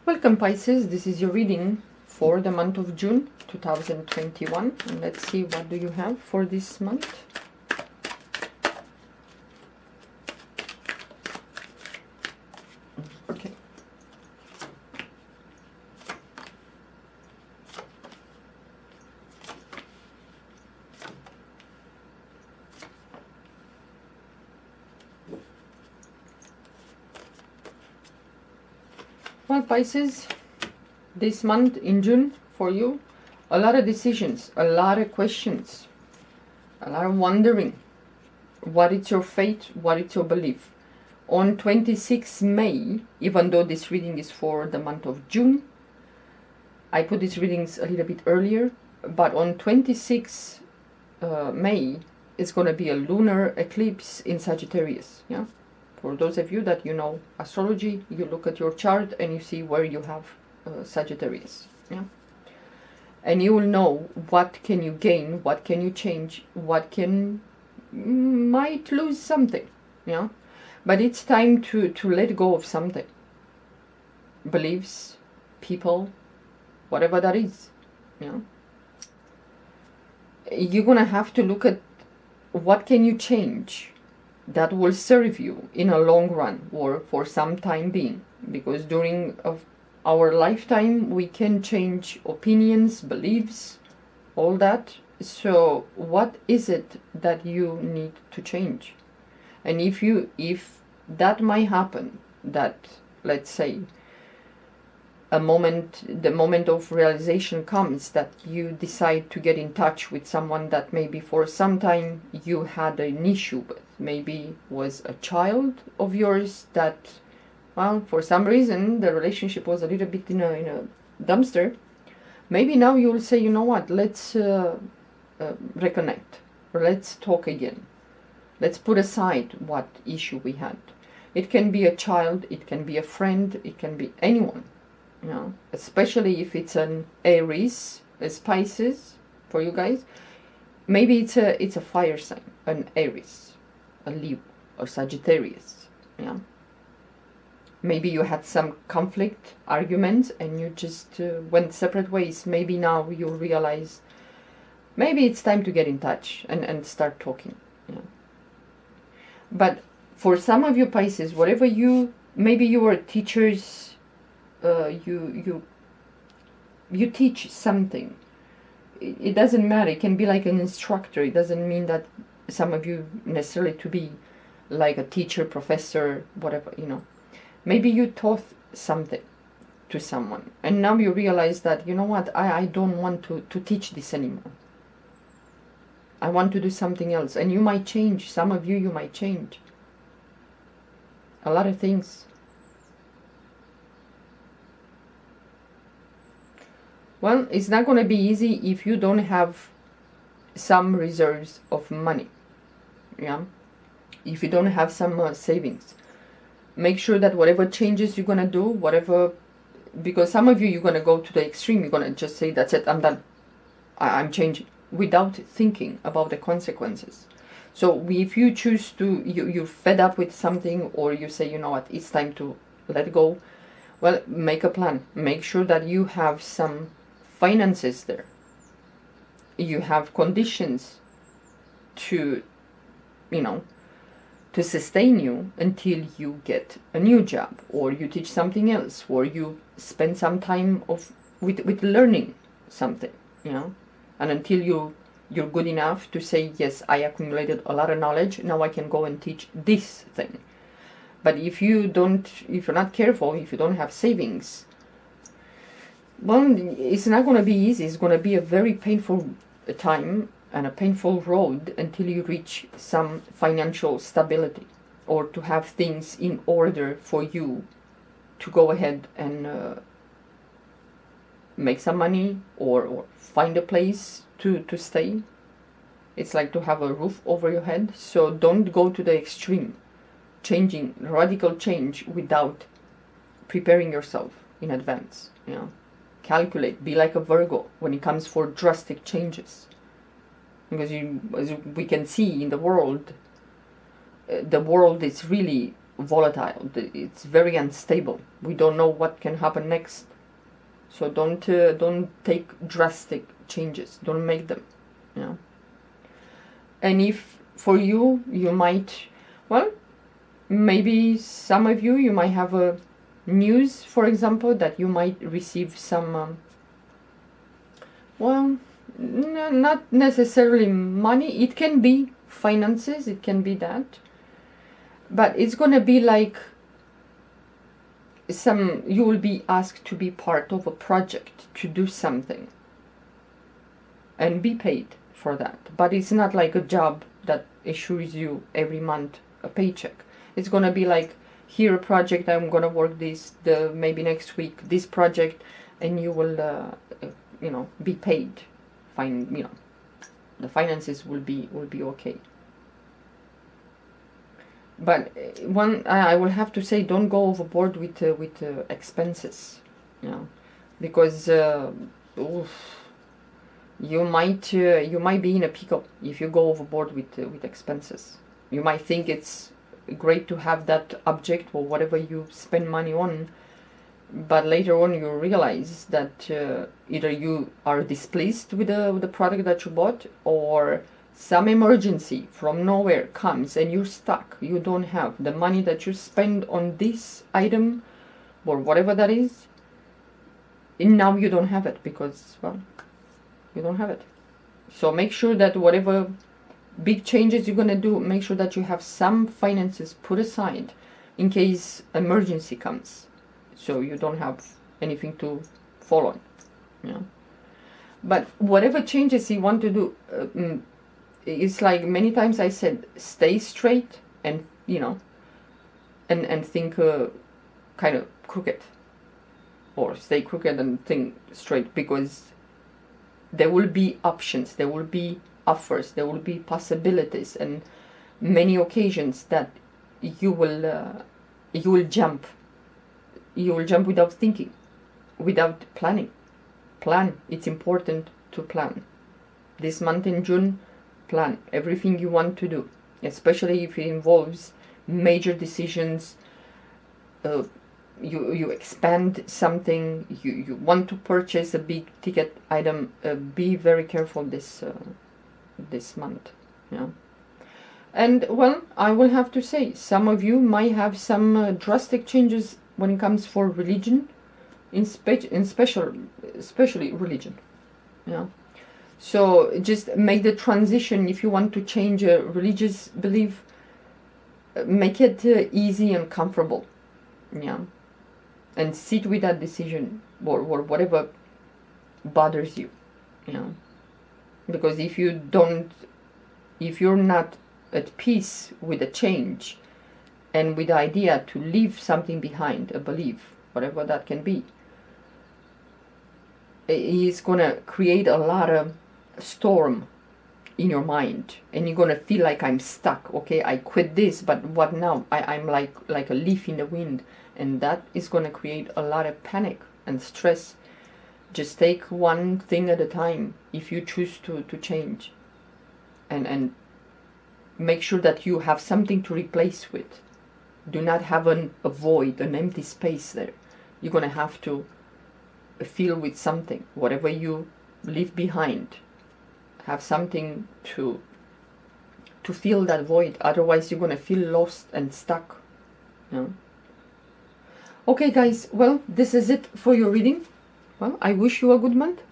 Welcome Pisces, this is your reading for the month of June 2021. And let's see, what do you have for this month? Okay. Well, Pisces, this month in June for you, a lot of decisions, a lot of questions, a lot of wondering. What is your fate? What is your belief? On 26 May, even though this reading is for the month of June, I put these readings a little bit earlier, but on 26 May, it's going to be a lunar eclipse in Sagittarius, yeah? For those of you that you know astrology, you look at your chart and you see where you have Sagittarius, yeah? And you will know what can you gain, what can you change, what can might lose something, yeah? But it's time to let go of something. Beliefs, people, whatever that is, yeah? You're gonna have to look at what can you change that will serve you in a long run or for some time being, because during our lifetime we can change opinions, beliefs, all that. So what is it that you need to change? And if that might happen, that, let's say, the moment of realization comes, that you decide to get in touch with someone that maybe for some time you had an issue with, maybe was a child of yours that, well, for some reason the relationship was a little bit in a dumpster, maybe now you'll say, you know what, let's reconnect, or let's talk again. Let's put aside what issue we had. It can be a child, it can be a friend, it can be anyone. You know, especially if it's an Aries, a Pisces for you guys. Maybe it's a fire sign, an Aries, a Leo, or Sagittarius. Yeah. Maybe you had some conflict, arguments, and you just went separate ways. Maybe now you realize maybe it's time to get in touch and start talking. Yeah. But for some of you Pisces, whatever maybe you were teachers. You teach something. It doesn't matter. It can be like an instructor. It doesn't mean that some of you necessarily to be like a teacher, professor, whatever, you know. Maybe you taught something to someone and now you realize that, you know what, I don't want to teach this anymore. I want to do something else. And you might change. Some of you might change. A lot of things. Well, it's not going to be easy if you don't have some reserves of money, yeah? If you don't have some savings. Make sure that whatever changes you're going to do, because some of you, you're going to go to the extreme. You're going to just say, that's it, I'm done. I'm changing, without thinking about the consequences. So if you choose to, you're fed up with something, or you say, you know what, it's time to let go, well, make a plan. Make sure that you have some finances there. You have conditions to, to sustain you until you get a new job, or you teach something else, or you spend some time with learning something, and until you're good enough to say, yes, I accumulated a lot of knowledge, now I can go and teach this thing. But if you're not careful, if you don't have savings, well, it's not going to be easy. It's going to be a very painful time and a painful road until you reach some financial stability, or to have things in order for you to go ahead and make some money, or find a place to stay. It's like to have a roof over your head. So don't go to the extreme, changing, radical change without preparing yourself in advance, Calculate, be like a Virgo when it comes for drastic changes. Because as we can see in the world is really volatile. It's very unstable. We don't know what can happen next. So don't take drastic changes. Don't make them. You know. And if for you, you might, well, maybe some of you might have a news, for example, that you might receive some, well, not necessarily money. It can be finances. It can be that. But it's going to be like you will be asked to be part of a project, to do something, and be paid for that. But it's not like a job that assures you every month a paycheck. It's going to be like, here a project, I'm going to work maybe next week, this project, and you will, be paid. Fine, the finances will be okay. But I will have to say, don't go overboard with expenses, because you might be in a pickle if you go overboard with expenses. You might think it's great to have that object or whatever you spend money on, but later on you realize that either you are displeased with the product that you bought, or some emergency from nowhere comes and you're stuck. You don't have the money that you spend on this item or whatever that is, and now you don't have it because, well, you don't have it. So make sure that whatever big changes you're going to do, make sure that you have some finances put aside in case emergency comes, so you don't have anything to fall on. But whatever changes you want to do, it's like many times I said, stay straight and and think kind of crooked, or stay crooked and think straight, because there will be options, there will be offers, there will be possibilities, and many occasions that you will jump without thinking, without planning. Plan. It's important to plan. This month in June, plan everything you want to do, especially if it involves major decisions. You expand something, you want to purchase a big ticket item. Be very careful this month. And well, I will have to say, some of you might have some drastic changes when it comes for religion, especially religion. So just make the transition. If you want to change a religious belief, make it easy and comfortable. And sit with that decision, or whatever bothers you. Because if you're not at peace with a change and with the idea to leave something behind, a belief, whatever that can be, it's gonna create a lot of storm in your mind, and you're gonna feel like, I'm stuck. Okay, I quit this, but what now? I'm like a leaf in the wind, and that is gonna create a lot of panic and stress. Just take one thing at a time if you choose to change, and make sure that you have something to replace with. Do not have a void, an empty space there. You're gonna have to fill with something. Whatever you leave behind, have something to fill that void. Otherwise you're gonna feel lost and stuck. Okay guys, well, this is it for your reading. Well, I wish you a good month.